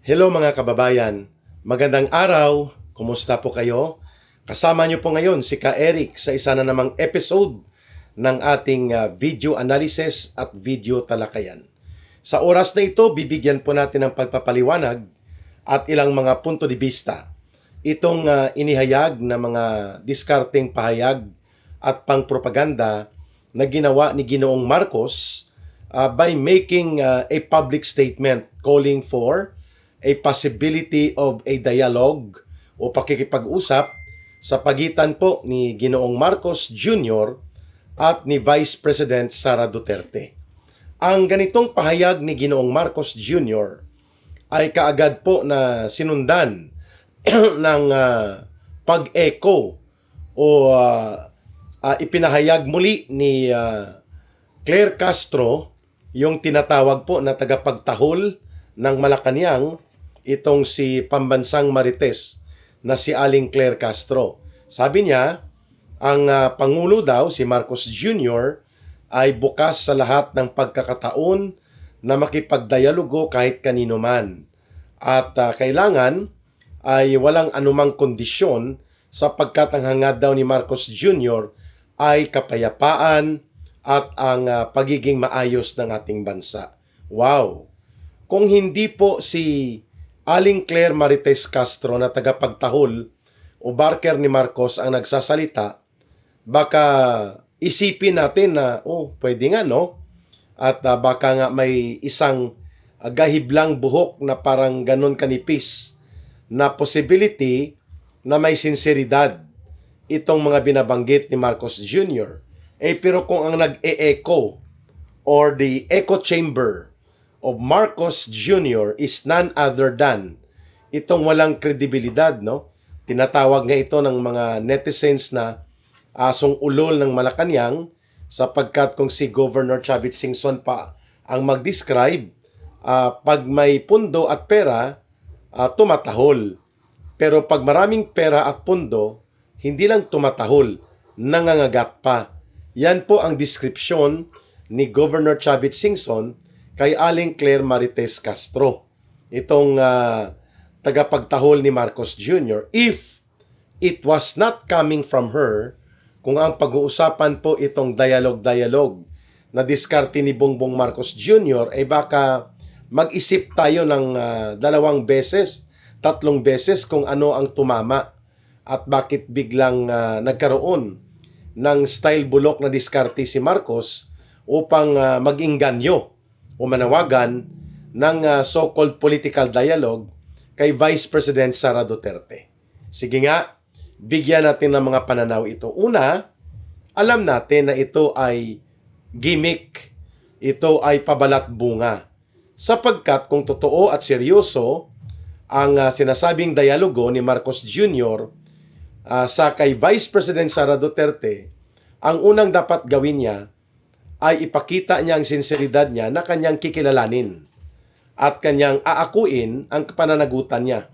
Hello mga kababayan, magandang araw, kumusta po kayo? Kasama niyo po ngayon si Ka Eric sa isa na namang episode ng ating video analysis at video talakayan. Sa oras na ito, bibigyan po natin ng pagpapaliwanag at ilang mga punto de vista. Itong inihayag na mga diskarteng pahayag at pangpropaganda na ginawa ni Ginoong Marcos by making a public statement calling for a possibility of a dialogue o pakikipag-usap sa pagitan po ni Ginoong Marcos Jr. at ni Vice President Sara Duterte. Ang ganitong pahayag ni Ginoong Marcos Jr. ay kaagad po na sinundan ng pag-echo o ipinahayag muli ni Claire Castro, yung tinatawag po na tagapagtahol ng Malacanang, itong si pambansang Marites na si Aling Claire Castro. Sabi niya, ang Pangulo daw, si Marcos Jr., ay bukas sa lahat ng pagkakataon na makipagdialogo kahit kanino man. At kailangan ay walang anumang kondisyon sapagkat ang hangad daw ni Marcos Jr. ay kapayapaan at ang pagiging maayos ng ating bansa. Wow! Kung hindi po si Aling Claire Marites Castro na tagapagtahol o barker ni Marcos ang nagsasalita, baka isipin natin na, pwede nga no? At baka nga may isang gahiblang buhok na parang ganon kanipis na possibility na may sinseridad itong mga binabanggit ni Marcos Jr. Pero kung ang nag-e-echo or the echo chamber of Marcos Jr. is none other than itong walang kredibilidad, no? Tinatawag nga ito ng mga netizens na asong ulol ng Malacanang sapagkat kung si Governor Chavit Singson pa ang mag-describe, pag may pundo at pera, tumatahol. Pero pag maraming pera at pundo, hindi lang tumatahol, nangangagat pa. Yan po ang description ni Governor Chavit Singson kay Aling Claire Marites Castro, itong tagapagtahol ni Marcos Jr. If it was not coming from her, kung ang pag-uusapan po itong dialogue na diskarte ni Bongbong Marcos Jr., ay baka mag-isip tayo ng 2 beses, 3 beses kung ano ang tumama at bakit biglang nagkaroon ng style bulok na diskarte si Marcos upang mag-inganyo o manawagan ng so-called political dialogue kay Vice President Sara Duterte. Sige nga, bigyan natin ng mga pananaw ito. Una, alam natin na ito ay gimmick, ito ay pabalat bunga. Sapagkat kung totoo at seryoso ang sinasabing dialogo ni Marcos Jr. Sa kay Vice President Sara Duterte, ang unang dapat gawin niya ay ipakita niya ang sinseridad niya na kanyang kikilalanin at kanyang aakuin ang pananagutan niya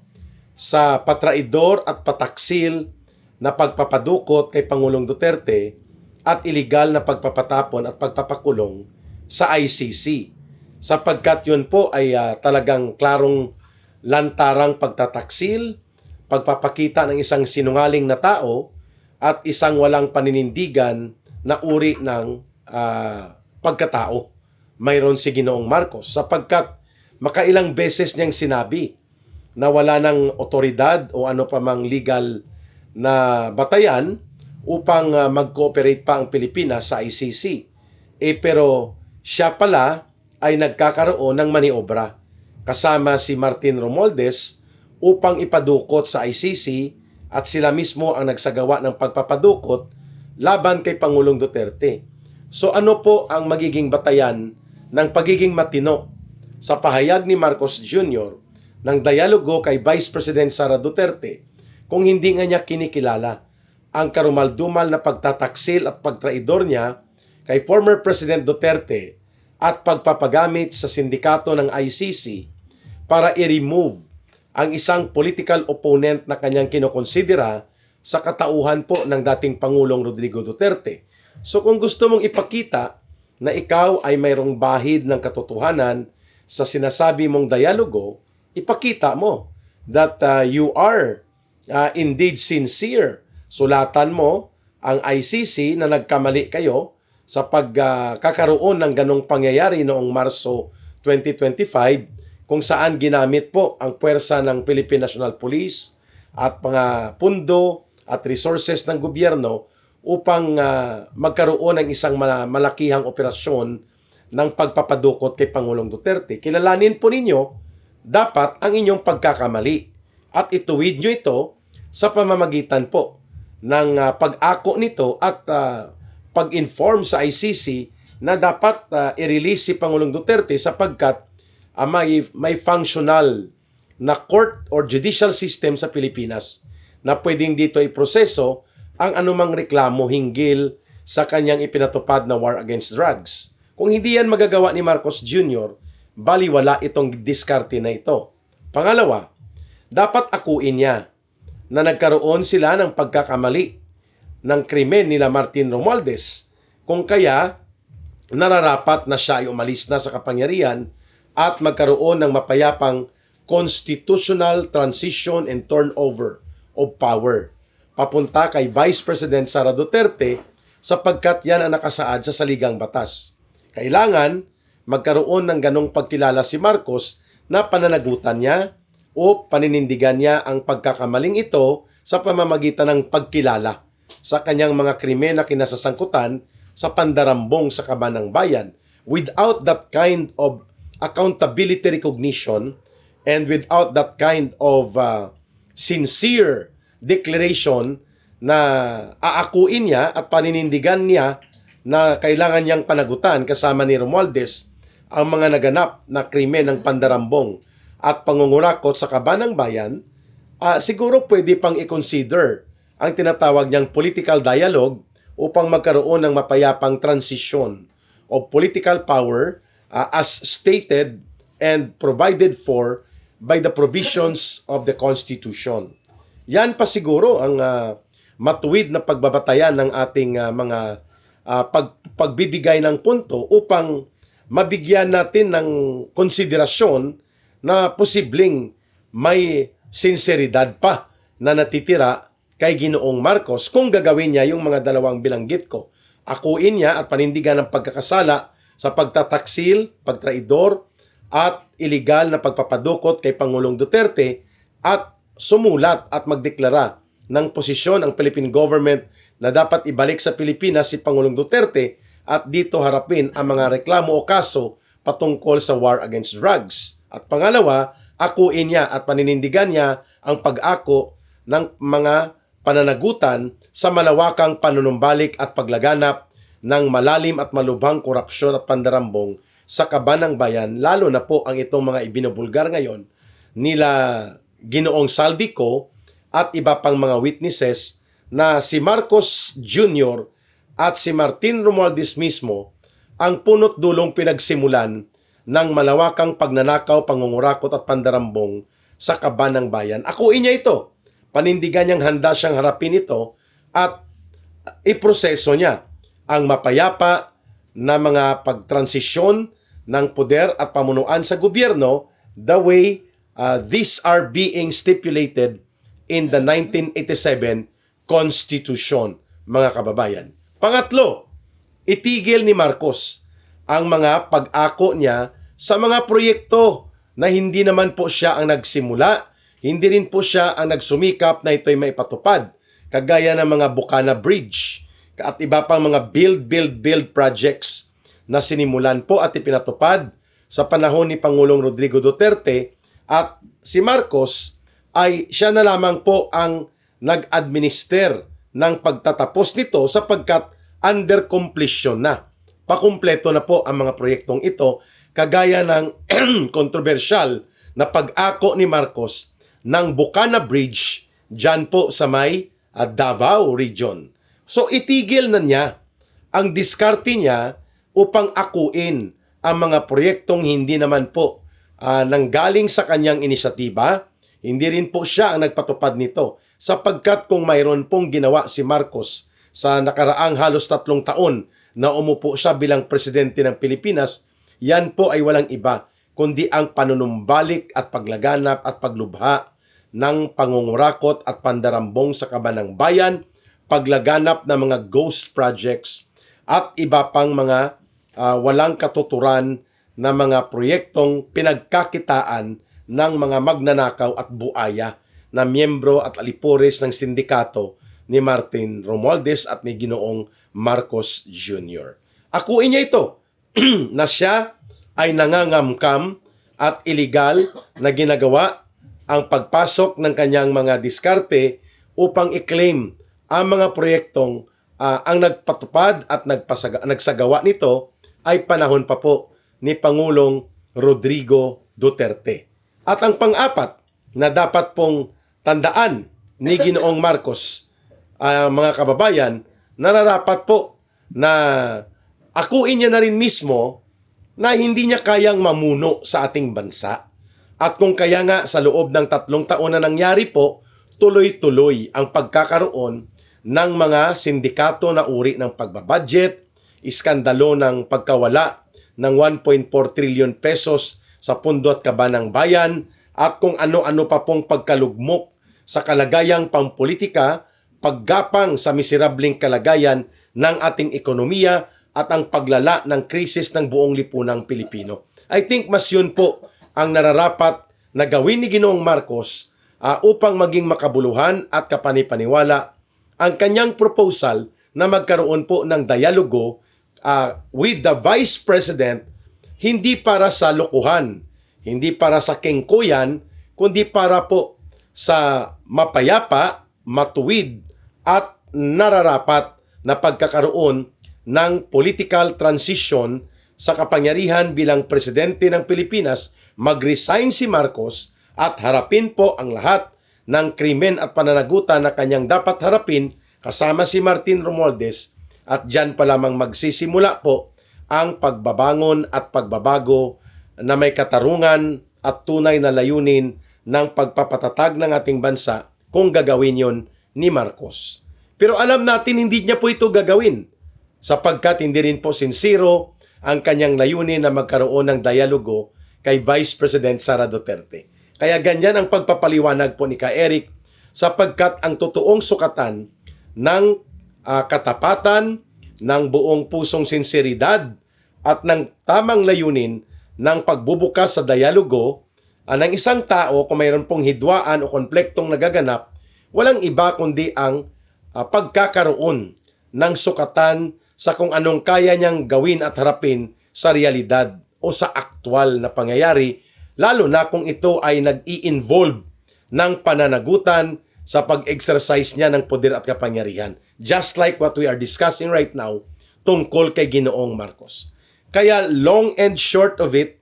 sa patraidor at pataksil na pagpapadukot kay Pangulong Duterte at iligal na pagpapatapon at pagpapakulong sa ICC. Sapagkat yun po ay talagang klarong lantarang pagtataksil, pagpapakita ng isang sinungaling na tao at isang walang paninindigan na uri ng pagkatao mayroon si Ginoong Marcos sapagkat makailang beses niyang sinabi na wala ng otoridad o ano pa mang legal na batayan upang mag-cooperate pa ang Pilipinas sa ICC. Pero siya pala ay nagkakaroon ng maniobra kasama si Martin Romualdez upang ipadukot sa ICC at sila mismo ang nagsagawa ng pagpapadukot laban kay Pangulong Duterte. So ano po ang magiging batayan ng pagiging matino sa pahayag ni Marcos Jr. ng dialogo kay Vice President Sara Duterte kung hindi nga niya kinikilala ang karumaldumal na pagtataksil at pagtraidor niya kay former President Duterte at pagpapagamit sa sindikato ng ICC para i-remove ang isang political opponent na kanyang kinokonsidera sa katauhan po ng dating Pangulong Rodrigo Duterte. So kung gusto mong ipakita na ikaw ay mayroong bahid ng katotohanan sa sinasabi mong dialogo, ipakita mo that you are indeed sincere. Sulatan mo ang ICC na nagkamali kayo sa pagkakaroon ng ganong pangyayari noong Marso 2025 kung saan ginamit po ang puwersa ng Philippine National Police at mga pundo at resources ng gobyerno upang magkaroon ng isang malakihang operasyon ng pagpapadukot kay Pangulong Duterte. Kilalanin po ninyo dapat ang inyong pagkakamali at ituwid nyo ito sa pamamagitan po ng pag-ako nito at pag-inform sa ICC na dapat i-release si Pangulong Duterte sapagkat may functional na court or judicial system sa Pilipinas na pwedeng dito iproseso ang anumang reklamo hinggil sa kanyang ipinatupad na war against drugs. Kung hindi yan magagawa ni Marcos Jr., baliwala itong diskarte na ito. Pangalawa, dapat akuin niya na nagkaroon sila ng pagkakamali ng krimen nila Martin Romualdez, kung kaya nararapat na siya ay umalis na sa kapangyarihan at magkaroon ng mapayapang constitutional transition and turnover of power papunta kay Vice President Sara Duterte sapagkat yan ang nakasaad sa saligang batas. Kailangan magkaroon ng ganong pagkilala si Marcos na pananagutan niya o paninindigan niya ang pagkakamaling ito sa pamamagitan ng pagkilala sa kanyang mga krimen na kinasasangkutan sa pandarambong sa kaban ng bayan. Without that kind of accountability recognition and without that kind of sincere declaration na aakuin niya at paninindigan niya na kailangan niyang panagutan kasama ni Romualdez ang mga naganap na krimen ng pandarambong at pangungurakot sa kaban ng bayan, siguro pwede pang i-consider ang tinatawag niyang political dialogue upang magkaroon ng mapayapang transition of political power as stated and provided for by the provisions of the Constitution. Yan pa siguro ang matuwid na pagbabatayan ng ating mga pagbibigay ng punto upang mabigyan natin ng konsiderasyon na posibleng may sinseridad pa na natitira kay Ginoong Marcos kung gagawin niya yung mga dalawang bilanggit ko. Akuin niya at panindigan ng pagkakasala sa pagtataksil, pagtraidor, at iligal na pagpapadukot kay Pangulong Duterte at sumulat at magdeklara ng posisyon ang Philippine government na dapat ibalik sa Pilipinas si Pangulong Duterte at dito harapin ang mga reklamo o kaso patungkol sa war against drugs. At pangalawa, akuin niya at paninindigan niya ang pag-ako ng mga pananagutan sa malawakang panunumbalik at paglaganap ng malalim at malubhang korupsyon at pandarambong sa kaban ng bayan, lalo na po ang itong mga ibinubulgar ngayon nila Ginoong Saldico at iba pang mga witnesses na si Marcos Jr. at si Martin Romualdez mismo ang punot dulong pinagsimulan ng malawakang pagnanakaw, pangungurakot at pandarambong sa kaban ng bayan. Akuin niya ito. Panindigan niyang handa siyang harapin ito at iproseso niya ang mapayapa na mga pagtransisyon ng poder at pamunuan sa gobyerno the way these are being stipulated in the 1987 Constitution, mga kababayan. Pangatlo, itigil ni Marcos ang mga pag-ako niya sa mga proyekto na hindi naman po siya ang nagsimula. Hindi rin po siya ang nagsumikap na ito'y maipatupad, kagaya ng mga Bukana Bridge at iba pang mga build projects na sinimulan po at ipinatupad sa panahon ni Pangulong Rodrigo Duterte, at si Marcos ay siya na lamang po ang nag-administer ng pagtatapos nito sapagkat under completion na. Pakumpleto na po ang mga proyektong ito, kagaya ng kontrobersyal na pag-ako ni Marcos ng Bukana Bridge dyan po sa may Davao region. So itigil na niya ang diskarte niya upang akuin ang mga proyektong hindi naman po nanggaling sa kanyang inisyatiba. Hindi rin po siya ang nagpatupad nito sapagkat kung mayroon pong ginawa si Marcos sa nakaraang halos 3 taon na umupo siya bilang presidente ng Pilipinas, yan po ay walang iba kundi ang panunumbalik at paglaganap at paglubha ng pangungurakot at pandarambong sa kaban ng bayan, paglaganap ng mga ghost projects at iba pang mga walang katuturan na mga proyektong pinagkakitaan ng mga magnanakaw at buaya na miyembro at alipores ng sindikato ni Martin Romualdez at ni Ginoong Marcos Jr. Akuin niya ito na siya ay nangangamkam at iligal na ginagawa ang pagpasok ng kanyang mga diskarte upang i-claim ang mga proyektong ang nagpatupad at nagsagawa nito ay panahon pa po ni Pangulong Rodrigo Duterte. At ang pang-apat na dapat pong tandaan ni Ginoong Marcos, mga kababayan, nararapat po na akuin niya na rin mismo na hindi niya kayang mamuno sa ating bansa. At kung kaya nga sa loob ng 3 taon na nangyari po, tuloy-tuloy ang pagkakaroon ng mga sindikato na uri ng pagbabudget, iskandalo ng pagkawala ng 1.4 trillion pesos sa pundo at kaban ng bayan, at kung ano-ano pa pong pagkalugmok sa kalagayang pampolitika, paggapang sa miserabling kalagayan ng ating ekonomiya at ang paglala ng krisis ng buong lipunang Pilipino. I think mas yun po ang nararapat na gawin ni Ginoong Marcos upang maging makabuluhan at kapanipaniwala ang kanyang proposal na magkaroon po ng dialogo with the Vice President, hindi para sa lokohan, hindi para sa kengkoyan, kundi para po sa mapayapa, matuwid at nararapat na pagkakaroon ng political transition sa kapangyarihan bilang presidente ng Pilipinas. Mag-resign si Marcos at harapin po ang lahat ng krimen at pananagutan na kanyang dapat harapin kasama si Martin Romualdez, at dyan pa lamang magsisimula po ang pagbabangon at pagbabago na may katarungan at tunay na layunin ng pagpapatatag ng ating bansa kung gagawin yon ni Marcos. Pero alam natin hindi niya po ito gagawin sapagkat hindi rin po sincero ang kanyang layunin na magkaroon ng dialogo kay Vice President Sara Duterte. Kaya ganyan ang pagpapaliwanag po ni Ka Eric, sapagkat ang totoong sukatan ng katapatan, ng buong pusong sinseridad at ng tamang layunin ng pagbubukas sa dialogo ng isang tao kung mayroon pong hidwaan o konfliktong nagaganap, walang iba kundi ang pagkakaroon ng sukatan sa kung anong kaya niyang gawin at harapin sa realidad o sa aktwal na pangyayari, lalo na kung ito ay nag-i-involve ng pananagutan sa pag-exercise niya ng poder at kapangyarihan. Just like what we are discussing right now tungkol kay Ginoong Marcos. Kaya long and short of it,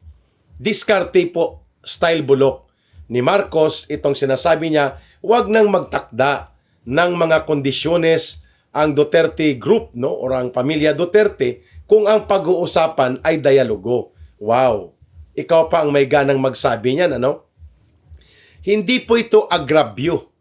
diskarte po, style bulok ni Marcos itong sinasabi niya, wag nang magtakda ng mga kondisyones ang Duterte Group, no, o ang pamilya Duterte, kung ang pag-uusapan ay dialogo. Wow! Ikaw pa ang may ganang magsabi niyan, ano? Hindi po ito agravyo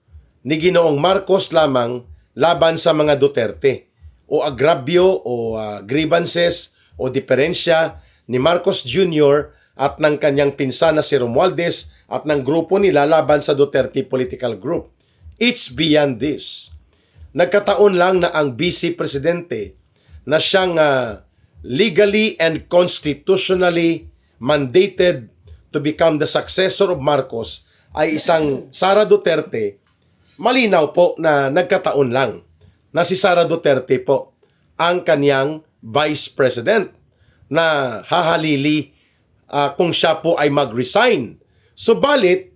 ni Ginoong Marcos lamang laban sa mga Duterte, o agravyo o grievances o diferensya ni Marcos Jr. at ng kanyang pinsan na si Romualdez at ng grupo nila laban sa Duterte Political Group. It's beyond this. Nagkataon lang na ang Vice Presidente na siyang legally and constitutionally mandated to become the successor of Marcos ay isang Sara Duterte. Malinaw po na nagkataon lang na si Sara Duterte po ang kanyang Vice President na hahalili kung siya po ay mag-resign. Subalit,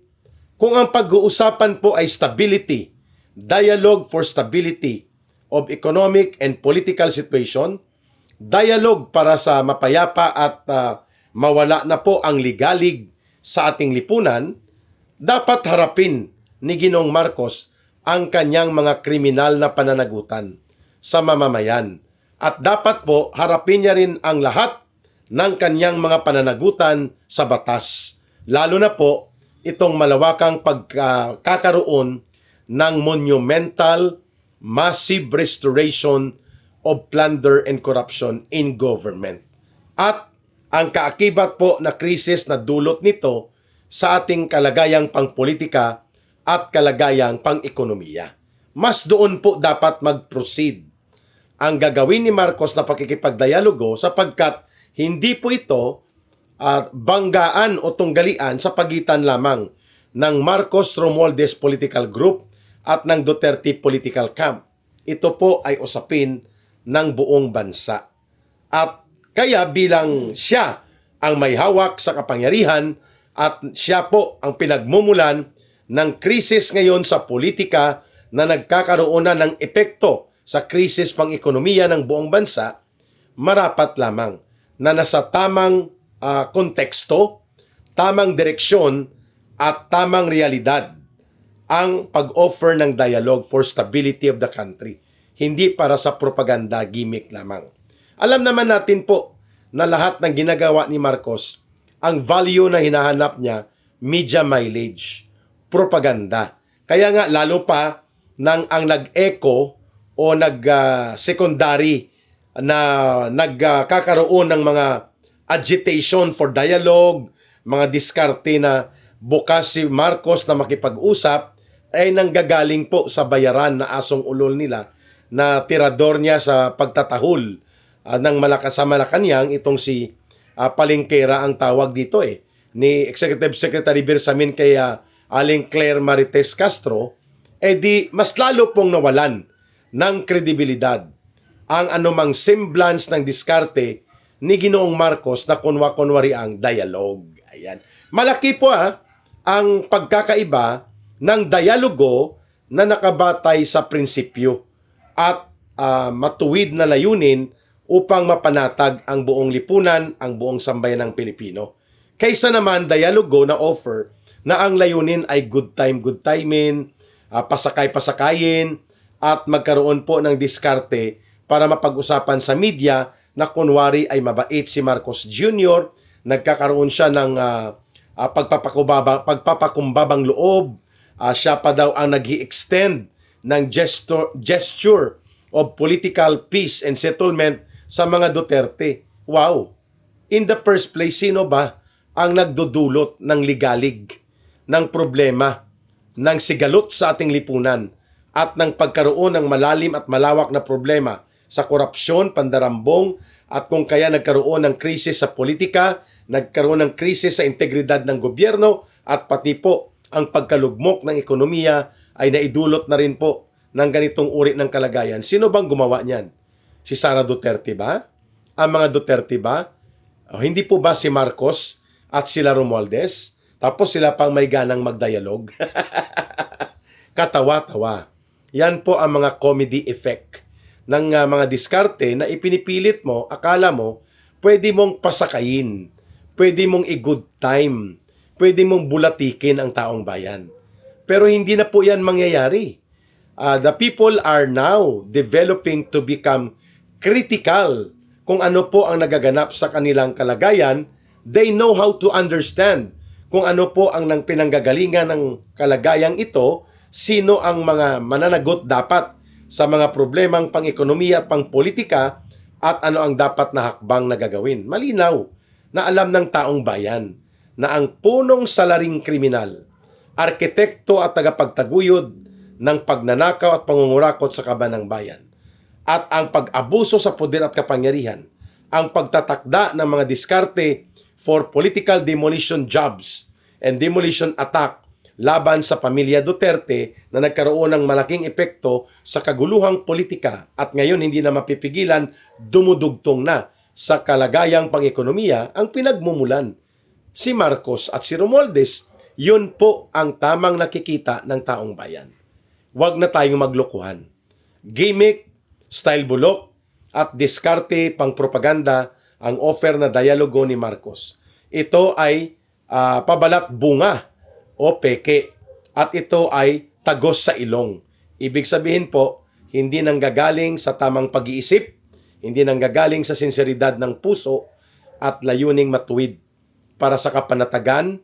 kung ang pag-uusapan po ay stability, dialogue for stability of economic and political situation, dialogue para sa mapayapa at mawala na po ang ligalig sa ating lipunan, dapat harapin ni Ginoong Marcos ang kanyang mga kriminal na pananagutan sa mamamayan. At dapat po harapin niya rin ang lahat ng kanyang mga pananagutan sa batas. Lalo na po itong malawakang pagkakaroon ng monumental, massive restoration of plunder and corruption in government. At ang kaakibat po na krisis na dulot nito sa ating kalagayang pangpolitika at kalagayang pang-ekonomiya. Mas doon po dapat mag-proceed ang gagawin ni Marcos na pakikipagdialogo sapagkat hindi po ito banggaan o tunggalian sa pagitan lamang ng Marcos Romualdez Political Group at ng Duterte Political Camp. Ito po ay usapin ng buong bansa. At kaya bilang siya ang may hawak sa kapangyarihan at siya po ang pinagmumulan ng krisis ngayon sa politika na nagkakaroon na ng epekto sa krisis pang-ekonomiya ng buong bansa, marapat lamang na nasa tamang konteksto, tamang direksyon at tamang realidad ang pag-offer ng dialogue for stability of the country. Hindi para sa propaganda gimmick lamang. Alam naman natin po na lahat ng ginagawa ni Marcos, ang value na hinahanap niya, media mileage, propaganda. Kaya nga lalo pa nang ang nag-echo o nag-secondary na nagkakaroon ng mga agitation for dialogue, mga diskarte na bukas si Marcos na makipag-usap, ay nanggagaling po sa bayaran na asong ulol nila na tirador niya sa pagtatahol ng sa Malacanang, itong si Palengkera ang tawag dito ni Executive Secretary Bersamin kay Aling Claire Marites Castro, di mas lalo pong nawalan ng kredibilidad ang anumang semblance ng diskarte ni Ginoong Marcos na kunwa-kunwari ang dialogue. Ayan. Malaki po ang pagkakaiba ng dialogo na nakabatay sa prinsipyo at matuwid na layunin upang mapanatag ang buong lipunan, ang buong sambayan ng Pilipino. Kaysa naman dialogo na offer na ang layunin ay good timing, pasakay-pasakayin, at magkaroon po ng diskarte para mapag-usapan sa media na kunwari ay mabait si Marcos Jr., nagkakaroon siya ng pagpapakumbabang loob, siya pa daw ang nag-i-extend ng gesture of political peace and settlement sa mga Duterte. Wow! In the first place, sino ba ang nagdudulot ng ligalig, ng problema, ng sigalot sa ating lipunan at ng pagkaroon ng malalim at malawak na problema sa korupsyon, pandarambong, at kung kaya nagkaroon ng krisis sa politika, nagkaroon ng krisis sa integridad ng gobyerno, at pati po ang pagkalugmok ng ekonomiya ay naidulot na rin po ng ganitong uri ng kalagayan. Sino bang gumawa niyan? Si Sara Duterte ba? Ang mga Duterte ba? Hindi po ba si Marcos at sila Romualdez? Tapos sila pang may ganang magdialog? Katawa-tawa. Yan po ang mga comedy effect ng mga diskarte na ipinipilit mo, akala mo, pwede mong pasakayin, pwede mong i-good time, pwede mong bulatikin ang taong bayan. Pero hindi na po yan mangyayari. The people are now developing to become critical kung ano po ang nagaganap sa kanilang kalagayan. They know how to understand kung ano po ang pinanggagalingan ng kalagayang ito, sino ang mga mananagot dapat sa mga problemang pang-ekonomiya at pang-politika, at ano ang dapat na hakbang na gagawin. Malinaw na alam ng taong bayan na ang punong salaring kriminal, arkitekto at tagapagtaguyod ng pagnanakaw at pangungurakot sa kaban ng bayan, at ang pag-abuso sa poder at kapangyarihan, ang pagtatakda ng mga diskarte for political demolition jobs and demolition attack laban sa pamilya Duterte na nagkaroon ng malaking epekto sa kaguluhang politika at ngayon hindi na mapipigilan, dumudugtong na sa kalagayang pang-ekonomiya ang pinagmumulan. Si Marcos at si Romualdez, yun po ang tamang nakikita ng taong bayan. Huwag na tayong maglokohan. Gimmick, style bulok, at diskarte pang propaganda ang offer na dialogo ni Marcos. Ito ay pabalat bunga o peke, at ito ay tagos sa ilong. Ibig sabihin po, hindi nanggagaling sa tamang pag-iisip, hindi nanggagaling sa sinseridad ng puso at layuning matuwid para sa kapanatagan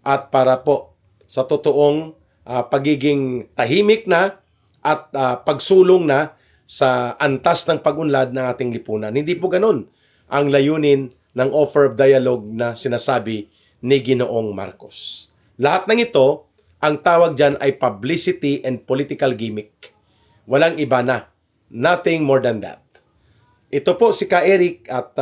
at para po sa totoong pagiging tahimik na at pagsulong na sa antas ng pag-unlad ng ating lipunan. Hindi po ganun ang layunin ng offer of dialogue na sinasabi ni Ginoong Marcos. Lahat ng ito, ang tawag dyan ay publicity and political gimmick. Walang iba na. Nothing more than that. Ito po si Ka Eric at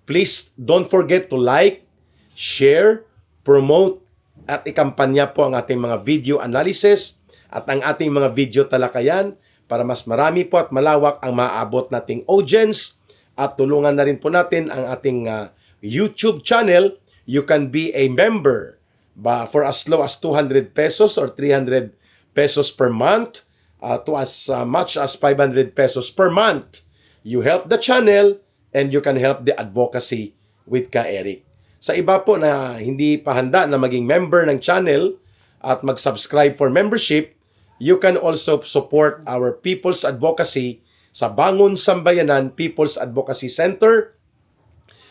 please don't forget to like, share, promote at ikampanya po ang ating mga video analysis at ang ating mga video talakayan para mas marami po at malawak ang maaabot nating audience at tulungan na rin po natin ang ating YouTube channel. You can be a member for as low as 200 pesos or 300 pesos per month to as much as 500 pesos per month. You help the channel and you can help the advocacy with Ka Eric. Sa iba po na hindi pa handa na maging member ng channel at mag-subscribe for membership, you can also support our People's Advocacy sa Bangon Sambayanan People's Advocacy Center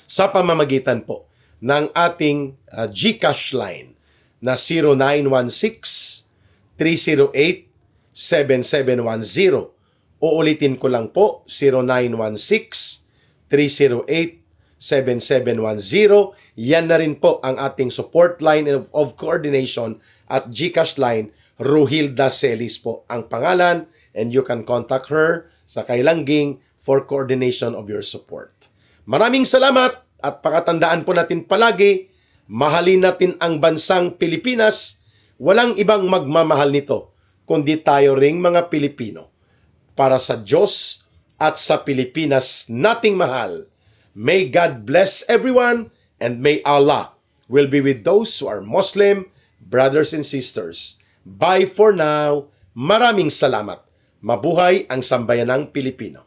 sa pamamagitan po ng ating GCash line na 0916-308-7710. Uulitin ko lang po, 0916-308-7710. Yan na rin po ang ating support line of coordination at GCash line. Ruhilda Celis po ang pangalan and you can contact her sa kailangging for coordination of your support. Maraming salamat at pakatandaan po natin palagi, mahalin natin ang bansang Pilipinas. Walang ibang magmamahal nito kundi tayo ring mga Pilipino. Para sa Diyos at sa Pilipinas nating mahal. May God bless everyone and may Allah will be with those who are Muslim, brothers and sisters. Bye for now. Maraming salamat. Mabuhay ang sambayanang Pilipino.